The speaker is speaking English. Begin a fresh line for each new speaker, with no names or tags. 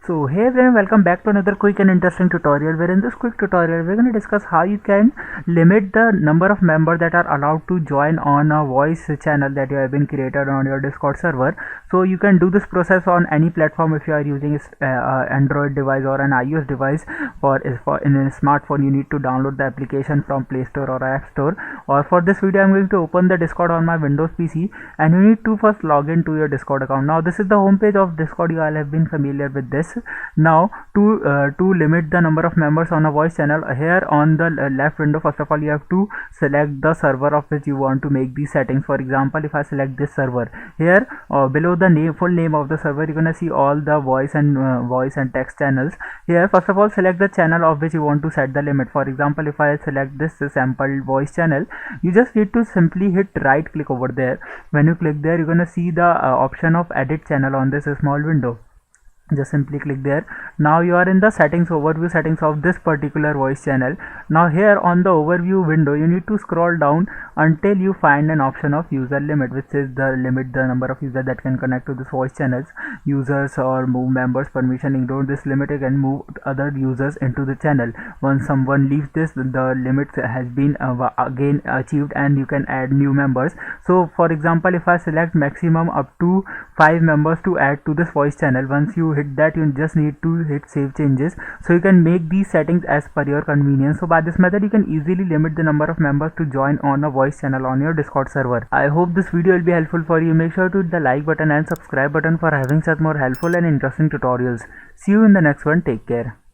So hey everyone, welcome back to another quick and interesting tutorial, where in this quick tutorial we're going to discuss how you can limit the number of members that are allowed to join on a voice channel that you have been created on your Discord server. So you can do this process on any platform. If you are using Android device or an iOS device, for in a smartphone you need to download the application from Play Store or App Store. Or for this video I'm going to open the Discord on my Windows PC, and you need to first log in to your Discord account. Now this is the home page of Discord. You all have been familiar with this. Now to limit the number of members on a voice channel, here on the left window, first of all you have to select the server of which you want to make these settings. For example, if I select this server, here below the full name of the server, you're gonna see all the voice and text channels. Here first of all select the channel of which you want to set the limit. For example, if I select this sample voice channel, you just need to simply hit right click over there. When you click there, you're gonna see the option of edit channel on this small window. Just simply click there. Now you are in the overview settings of this particular voice channel. Now here on the overview window, you need to scroll down until you find an option of user limit, which is the limit the number of users that can connect to this voice channels. Users or move members permission. Ignore this limit, you can move other users into the channel. Once someone leaves this, the limit has been again achieved and you can add new members. So for example, if I select maximum up to 5 members to add to this voice channel, once you hit that, you just need to hit save changes. So you can make these settings as per your convenience. So by this method you can easily limit the number of members to join on a voice channel on your Discord server. I hope this video will be helpful for you. Make sure to hit the like button and subscribe button for having such more helpful and interesting tutorials. See you in the next one. Take care.